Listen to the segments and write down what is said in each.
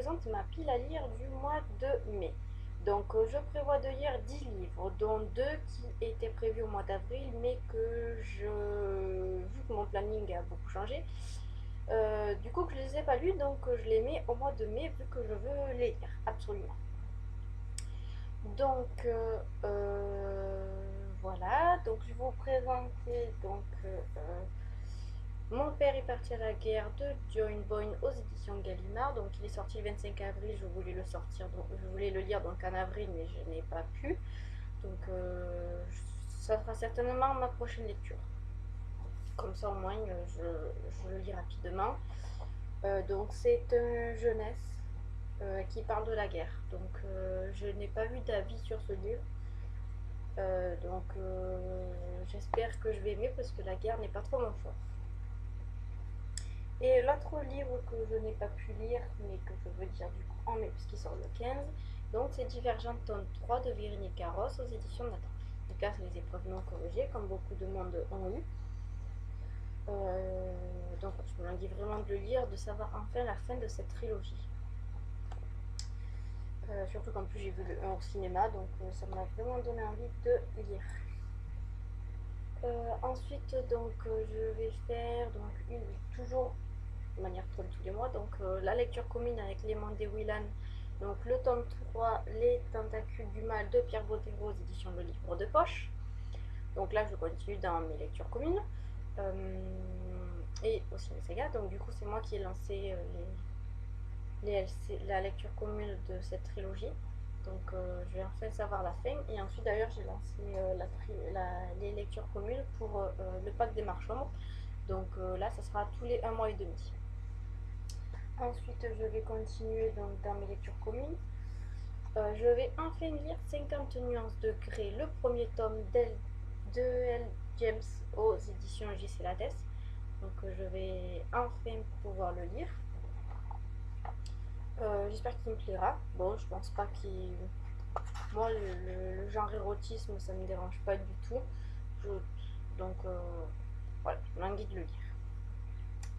présente ma pile à lire du mois de mai. Donc je prévois de lire 10 livres, dont 2 qui étaient prévus au mois d'avril, mais vu que mon planning a beaucoup changé, du coup que je ne les ai pas lus, donc je les mets au mois de mai, vu que je veux les lire, absolument. Donc voilà, donc je vais vous présenter Mon père est parti à la guerre de John Boyne aux éditions Gallimard. Donc il est sorti le 25 avril, je voulais le lire donc en avril, mais je n'ai pas pu. Donc ça sera certainement ma prochaine lecture. Comme ça au moins je le lis rapidement. Donc c'est une jeunesse qui parle de la guerre. Donc je n'ai pas vu d'avis sur ce livre. J'espère que je vais aimer parce que la guerre n'est pas trop mon fort. Et l'autre livre que je n'ai pas pu lire, mais que je veux dire du coup en mai, puisqu'il sort le 15, donc c'est Divergent tome 3 de Véronique Carros aux éditions Nathan. Donc là, c'est les épreuves non corrigées, comme beaucoup de monde ont eu. Donc je me languis vraiment de le lire, de savoir enfin la fin de cette trilogie. Surtout qu'en plus j'ai vu le 1 au cinéma, donc ça m'a vraiment donné envie de lire. Ensuite, je vais faire toujours de manière comme tous les mois, la lecture commune avec Clément de Willan, donc le tome 3, Les Tentacules du Mal de Pierre Bottero aux éditions Le Livre de Poche. Donc là, je continue dans mes lectures communes. Et aussi les sagas, donc du coup, c'est moi qui ai lancé la lecture commune de cette trilogie. Donc je vais enfin savoir la fin. Et ensuite d'ailleurs j'ai lancé les lectures communes pour le pack des marchands. Donc là ça sera tous les 1 mois et demi. Ensuite je vais continuer donc, dans mes lectures communes. Je vais enfin lire 50 nuances de Grey, le premier tome de L. James aux éditions J.C. Lattès. Donc je vais enfin pouvoir le lire. J'espère qu'il me plaira. Bon, je pense pas qu'il... Moi, le genre érotisme, ça me dérange pas du tout. Donc, voilà, je m'envie de le lire.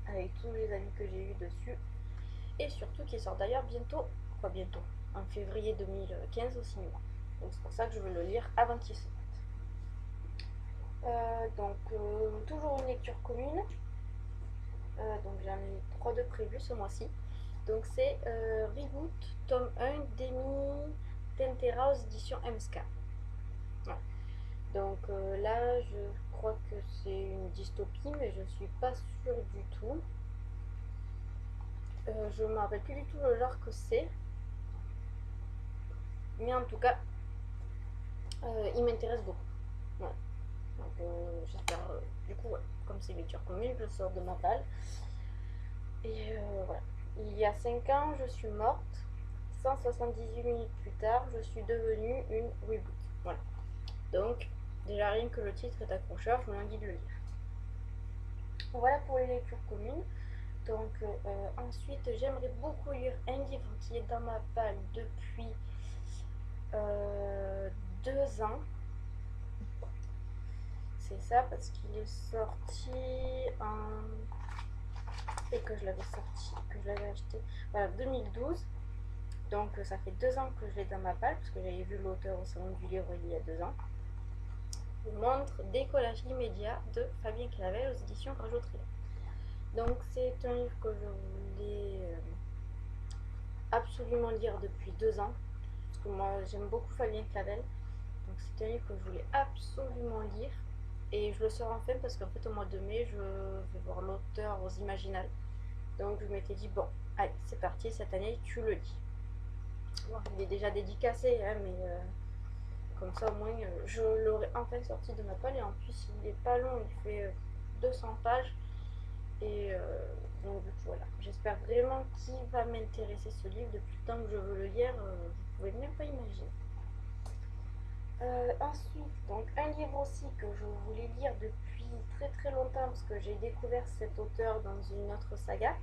Avec tous les avis que j'ai eu dessus. Et surtout qu'il sort d'ailleurs bientôt, en février 2015 au cinéma. Donc c'est pour ça que je veux le lire avant qu'il sorte. Toujours une lecture commune. Donc j'en ai 3 de prévus ce mois-ci. Donc c'est Reboot, tome 1 d'Emi Tentera aux éditions MSK. Voilà. Donc là, je crois que c'est une dystopie, mais je suis pas sûre du tout. Je me rappelle plus du tout le genre que c'est. Mais en tout cas, il m'intéresse beaucoup. Voilà. Donc j'espère, du coup, ouais, comme c'est lecture commune, je sors de ma balle. Et voilà. Il y a 5 ans, je suis morte. 178 minutes plus tard, je suis devenue une reboot. Voilà. Donc, déjà rien que le titre est accrocheur, je me l'envie de le lire. Voilà pour les lectures communes. Donc ensuite, j'aimerais beaucoup lire un livre qui est dans ma palle depuis 2 ans. C'est ça, parce qu'il est sorti et que je l'avais acheté voilà, 2012. Donc ça fait 2 ans que je l'ai dans ma palle, parce que j'avais vu l'auteur au salon du livre il y a 2 ans. Je vous montre Décollage immédiat de Fabien Clavel aux éditions Rajoterie. Donc c'est un livre que je voulais absolument lire depuis 2 ans, parce que moi j'aime beaucoup Fabien Clavel. Donc c'est un livre que je voulais absolument lire. Et je le sors enfin parce qu'en fait au mois de mai je vais voir l'auteur aux Imaginales. Donc je m'étais dit bon, allez c'est parti, cette année tu le lis. Bon, il est déjà dédicacé, hein, mais comme ça au moins je l'aurais enfin sorti de ma palle. Et en plus il est pas long, il fait 200 pages. Et donc du coup voilà, j'espère vraiment qu'il va m'intéresser ce livre. Depuis le temps que je veux le lire, vous pouvez même pas imaginer. Ensuite, donc un livre aussi que je voulais lire depuis très très longtemps parce que j'ai découvert cet auteur dans une autre saga.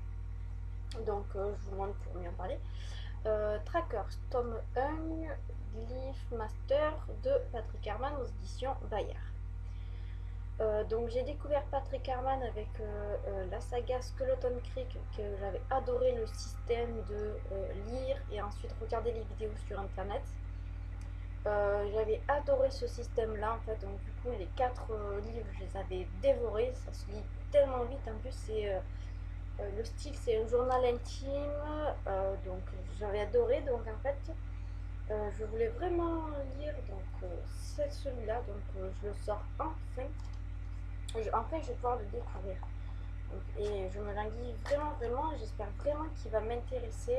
Donc je vous montre pour mieux en parler. Trackers, tome 1, Glyph Master de Patrick Herman aux éditions Bayard. Donc j'ai découvert Patrick Harman avec la saga Skeleton Creek, que j'avais adoré le système de lire et ensuite regarder les vidéos sur internet. J'avais adoré ce système-là en fait, donc du coup les 4 livres je les avais dévorés, ça se lit tellement vite, en plus c'est le style c'est un journal intime, donc j'avais adoré, donc en fait je voulais vraiment lire donc c'est celui-là, donc je le sors enfin. Enfin, je vais pouvoir le découvrir. Donc, et je me languis vraiment, vraiment. J'espère vraiment qu'il va m'intéresser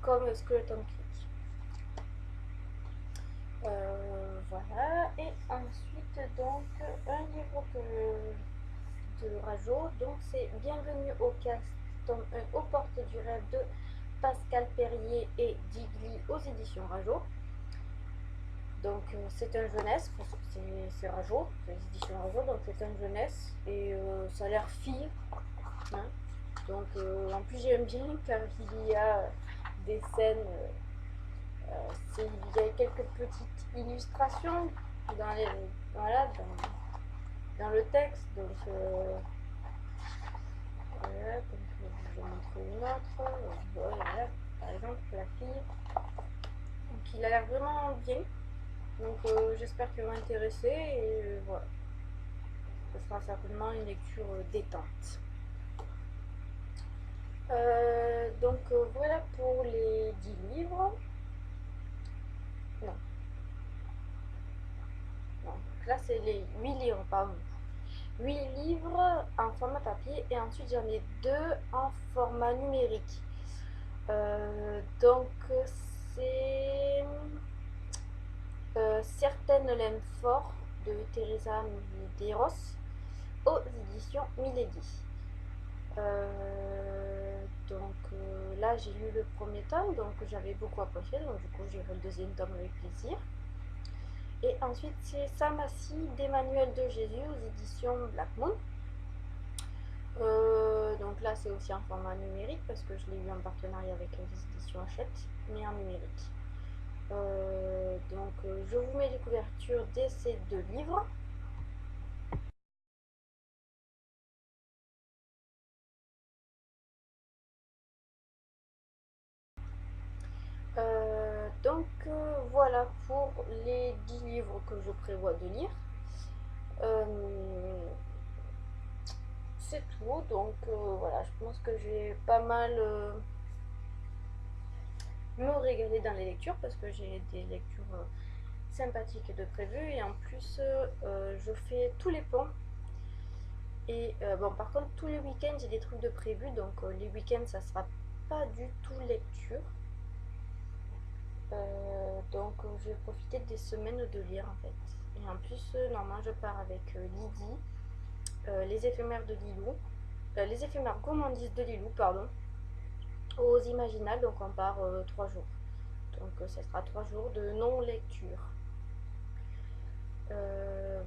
comme Skeleton Creek. Voilà. Et ensuite, donc, un livre de Rajo. Donc, c'est Bienvenue au cast, tome 1, aux portes du rêve de Pascal Perrier et Digli aux éditions Rajo. Donc c'est un jeunesse, parce que c'est Rajo, c'est les éditions Rajo, donc c'est un jeunesse et ça a l'air fille. Hein. Donc en plus j'aime bien car il y a des scènes, il y a quelques petites illustrations dans les, voilà, dans le texte. Donc voilà, donc, je vais montrer une autre. Voilà, par exemple la fille. Donc il a l'air vraiment bien. Donc j'espère qu'il va m'intéresser et voilà. Ce sera certainement une lecture détente. Donc voilà pour les 10 livres. Non, non. Donc là c'est les 8 livres, pardon. 8 livres en format papier et ensuite j'en ai 2 en format numérique. Donc c'est Certaines l'aiment fort de Teresa Medeiros aux éditions Milady. Là j'ai lu le premier tome, donc j'avais beaucoup apprécié, donc du coup j'ai lu le deuxième tome avec plaisir. Et ensuite c'est Samassi d'Emmanuel de Jésus aux éditions Black Moon. Donc là c'est aussi en format numérique parce que je l'ai eu en partenariat avec les éditions Hachette, mais en numérique. Je vous mets les couvertures de ces 2 livres. Voilà pour les 10 livres que je prévois de lire. C'est tout, donc voilà, je pense que j'ai pas mal me régaler dans les lectures parce que j'ai des lectures sympathiques de prévues et en plus je fais tous les ponts. Et bon, par contre, tous les week-ends j'ai des trucs de prévus, donc les week-ends ça sera pas du tout lecture. Je vais profiter des semaines de lire en fait. Et en plus, normalement, je pars avec Lydie, les éphémères de Lilou, les éphémères gourmandises de Lilou, pardon, aux Imaginales, donc on part 3 jours. Donc ça sera 3 jours de non-lecture.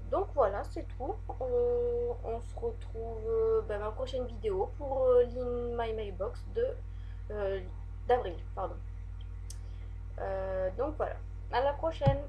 Donc voilà, c'est tout. On se retrouve ma prochaine vidéo pour l'In My Mailbox d'avril, pardon. Donc voilà, à la prochaine.